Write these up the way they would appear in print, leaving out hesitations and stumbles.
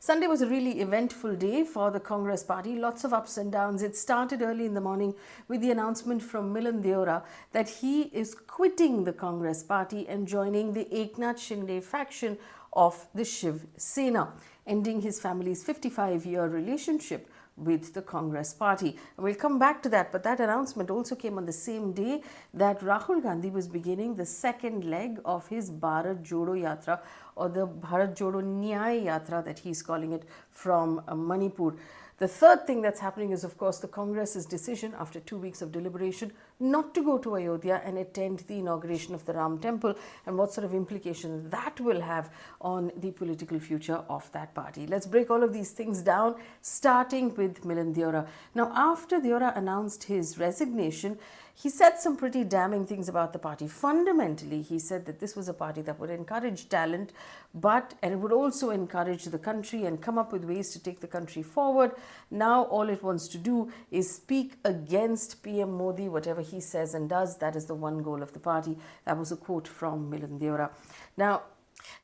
Sunday was a really eventful day for the Congress party, lots of ups and downs. It started early in the morning with the announcement from Milind Deora that he is quitting the Congress party and joining the Eknath Shinde faction of the Shiv Sena, ending his family's 55-year relationship with the Congress party. And we'll come back to that, but that announcement also came on the same day that Rahul Gandhi was beginning the second leg of his Bharat Jodo Yatra, or the Bharat Jodo Nyay Yatra that he's calling it, from Manipur. The third thing that's happening is, of course, the Congress's decision after 2 weeks of deliberation not to go to Ayodhya and attend the inauguration of the Ram Temple, and what sort of implications that will have on the political future of that party. Let's break all of these things down, starting with Milind Deora. Now, after Deora announced his resignation, he said some pretty damning things about the party. Fundamentally, he said that this was a party that would encourage talent, and it would also encourage the country and come up with ways to take the country forward. Now, all it wants to do is speak against PM Modi. Whatever he says and does, that is the one goal of the party. That was a quote from Milind Deora. Now,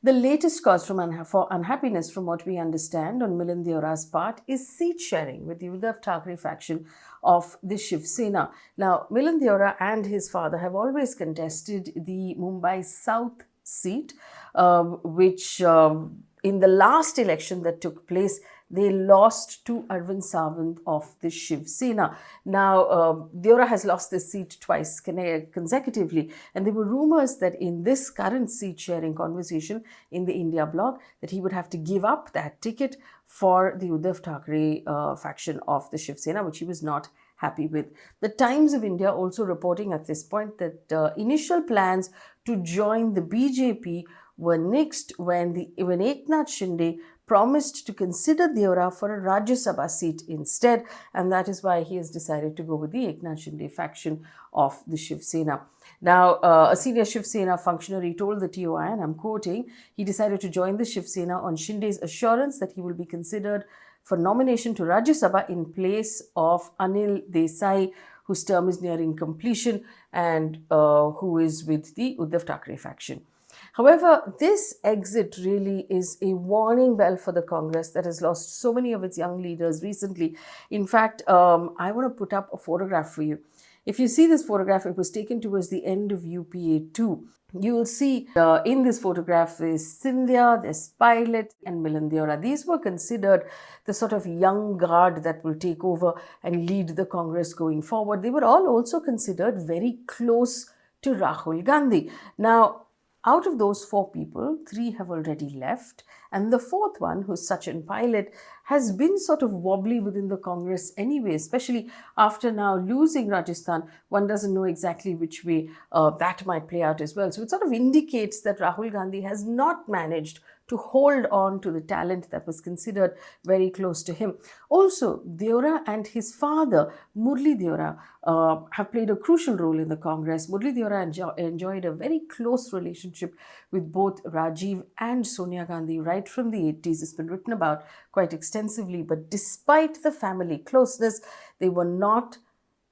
the latest cause for unhappiness, from what we understand on Milind Deora's part, is seat sharing with the Uddhav Thackeray faction of the Shiv Sena. Now, Milind Deora and his father have always contested the Mumbai South seat, which in the last election that took place, they lost to Arvind Sawant of the Shiv Sena. Now, Deora has lost this seat twice consecutively, and there were rumors that in this current seat-sharing conversation in the India bloc, that he would have to give up that ticket for the Uddhav Thackeray faction of the Shiv Sena, which he was not happy with. The Times of India also reporting at this point that initial plans to join the BJP were nixed when Eknath Shinde promised to consider Deora for a Rajya Sabha seat instead, and that is why he has decided to go with the Eknath Shinde faction of the Shiv Sena. Now, a senior Shiv Sena functionary told the TOI, and I'm quoting, he decided to join the Shiv Sena on Shinde's assurance that he will be considered for nomination to Rajya Sabha in place of Anil Desai, whose term is nearing completion and who is with the Uddhav Thackeray faction. However, this exit really is a warning bell for the Congress that has lost so many of its young leaders recently. In fact, I want to put up a photograph for you. If you see this photograph, it was taken towards the end of UPA 2. You will see in this photograph there's Scindia, there's Pilot and Milind Deora. These were considered the sort of young guard that will take over and lead the Congress going forward. They were all also considered very close to Rahul Gandhi. Now, out of those 4 people, 3 have already left, and the 4th one, who's Sachin Pilot, has been sort of wobbly within the Congress anyway, especially after now losing Rajasthan. One doesn't know exactly which way that might play out as well. So it sort of indicates that Rahul Gandhi has not managed to hold on to the talent that was considered very close to him. Also, Deora and his father, Murli Deora, have played a crucial role in the Congress. Murli Deora enjoyed a very close relationship with both Rajiv and Sonia Gandhi right from the 80s. It's been written about quite extensively, but despite the family closeness, they were not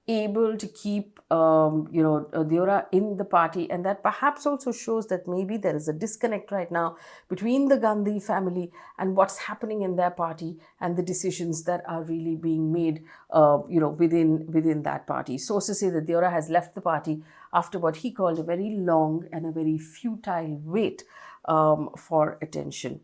able to keep Deora in the party, and that perhaps also shows that maybe there is a disconnect right now between the Gandhi family and what's happening in their party and the decisions that are really being made within that party. Sources say that Deora has left the party after what he called a very long and a very futile wait for attention.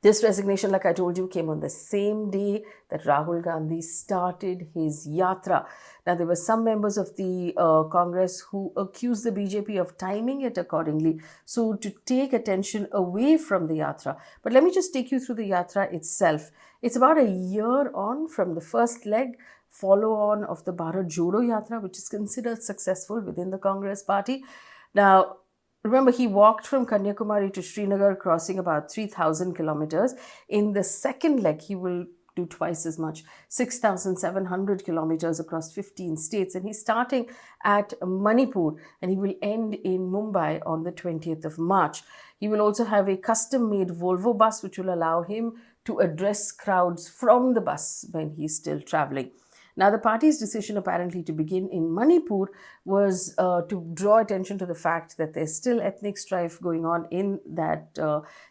This resignation, like I told you, came on the same day that Rahul Gandhi started his yatra. Now, there were some members of the Congress who accused the BJP of timing it accordingly, so to take attention away from the yatra. But let me just take you through the yatra itself. It's about a year on from the first leg, follow-on of the Bharat Jodo Yatra, which is considered successful within the Congress party. Now, remember, he walked from Kanyakumari to Srinagar, crossing about 3,000 kilometers. In the second leg, he will do twice as much, 6,700 kilometers across 15 states. And he's starting at Manipur, and he will end in Mumbai on the 20th of March. He will also have a custom-made Volvo bus, which will allow him to address crowds from the bus when he's still traveling. Now, the party's decision apparently to begin in Manipur was to draw attention to the fact that there's still ethnic strife going on in that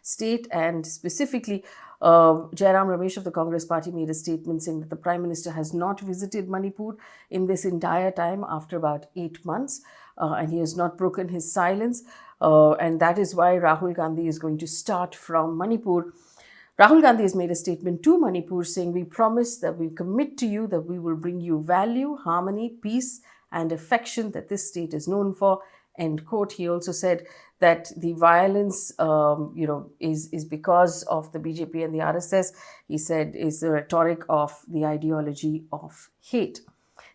state, and specifically Jairam Ramesh of the Congress party made a statement saying that the Prime Minister has not visited Manipur in this entire time after about 8 months, and he has not broken his silence. And that is why Rahul Gandhi is going to start from Manipur. Rahul Gandhi has made a statement to Manipur saying, "We promise that we commit to you that we will bring you value, harmony, peace, and affection that this state is known for." End quote. He also said that the violence, is because of the BJP and the RSS. He said is the rhetoric of the ideology of hate.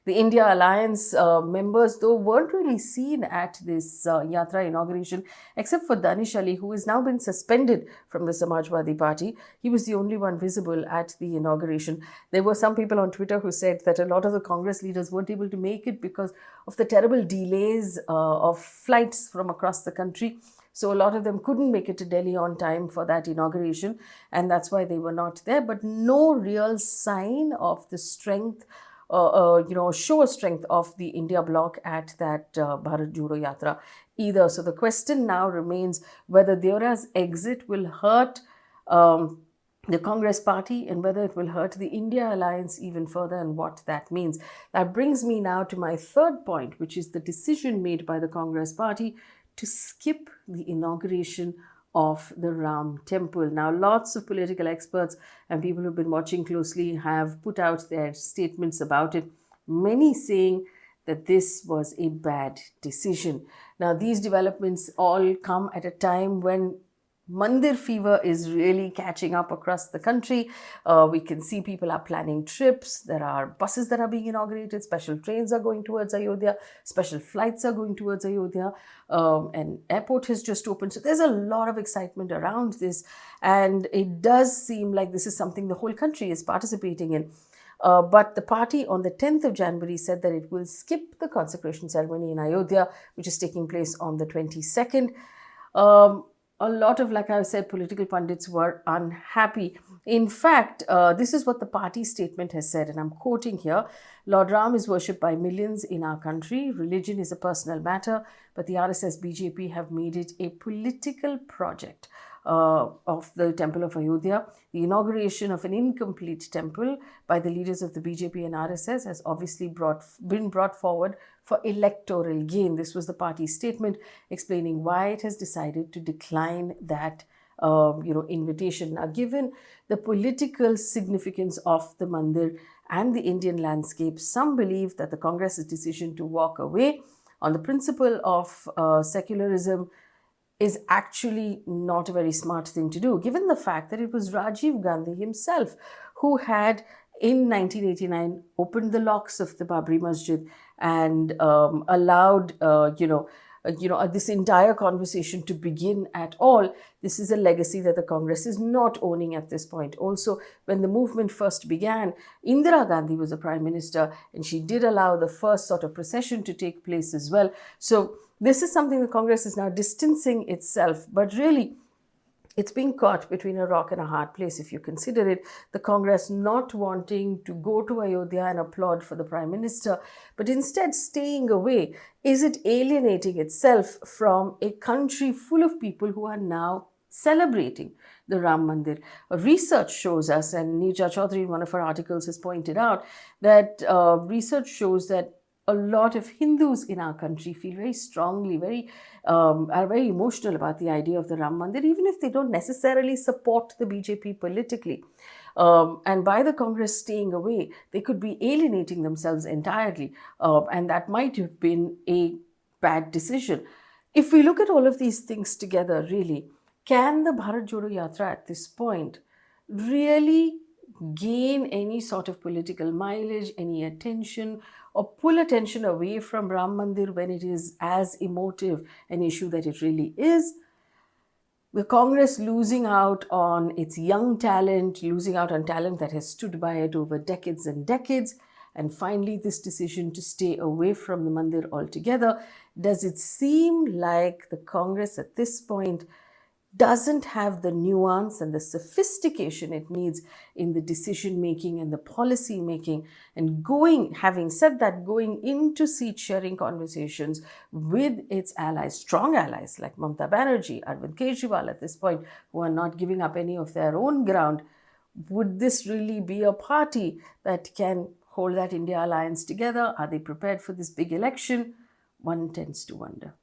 The India Alliance members, though, weren't really seen at this Yatra inauguration, except for Danish Ali, who has now been suspended from the Samajwadi Party. He was the only one visible at the inauguration. There were some people on Twitter who said that a lot of the Congress leaders weren't able to make it because of the terrible delays of flights from across the country. So a lot of them couldn't make it to Delhi on time for that inauguration, and that's why they were not there. But no real sign of the strength, show of strength of the India bloc at that Bharat Jodo Yatra either. So the question now remains whether Deora's exit will hurt the Congress party and whether it will hurt the India alliance even further, and what that means. That brings me now to my third point, which is the decision made by the Congress party to skip the inauguration of the Ram temple. Now, lots of political experts and people who've been watching closely have put out their statements about it, many saying that this was a bad decision. Now, these developments all come at a time when Mandir fever is really catching up across the country. We can see people are planning trips. There are buses that are being inaugurated. Special trains are going towards Ayodhya. Special flights are going towards Ayodhya. An airport has just opened. So there's a lot of excitement around this. And it does seem like this is something the whole country is participating in. But the party on the 10th of January said that it will skip the consecration ceremony in Ayodhya, which is taking place on the 22nd. A lot of, like I said, political pundits were unhappy. In fact, this is what the party statement has said, and I'm quoting here: "Lord Ram is worshipped by millions in our country. Religion is a personal matter, but the RSS BJP have made it a political project of the Temple of Ayodhya. The inauguration of an incomplete temple by the leaders of the BJP and RSS has obviously been brought forward for electoral gain." This was the party's statement explaining why it has decided to decline that invitation. Now, given the political significance of the Mandir and the Indian landscape, some believe that the Congress's decision to walk away on the principle of secularism is actually not a very smart thing to do, given the fact that it was Rajiv Gandhi himself who had, in 1989, opened the locks of the Babri Masjid and allowed, this entire conversation to begin at all. This is a legacy that the Congress is not owning at this point. Also, when the movement first began, Indira Gandhi was the Prime Minister, and she did allow the first sort of procession to take place as well. So this is something the Congress is now distancing itself, but really it's being caught between a rock and a hard place. If you consider it, the Congress not wanting to go to Ayodhya and applaud for the Prime Minister, but instead staying away, is it alienating itself from a country full of people who are now celebrating the Ram Mandir? Research shows us, and Ira Jha in one of her articles has pointed out, that research shows that a lot of Hindus in our country feel very strongly, are very emotional about the idea of the Ram Mandir, even if they don't necessarily support the BJP politically. And by the Congress staying away, they could be alienating themselves entirely. And that might have been a bad decision. If we look at all of these things together, really, can the Bharat Jodo Yatra at this point really gain any sort of political mileage, any attention, or pull attention away from Ram Mandir when it is as emotive an issue that it really is? The Congress losing out on its young talent, losing out on talent that has stood by it over decades and decades, and finally this decision to stay away from the Mandir altogether. Does it seem like the Congress at this point doesn't have the nuance and the sophistication it needs in the decision making and the policy making, and having said that, going into seat sharing conversations with its allies, strong allies like Mamata Banerjee, Arvind Kejriwal at this point, who are not giving up any of their own ground? Would this really be a party that can hold that India alliance together? Are they prepared for this big election? One tends to wonder.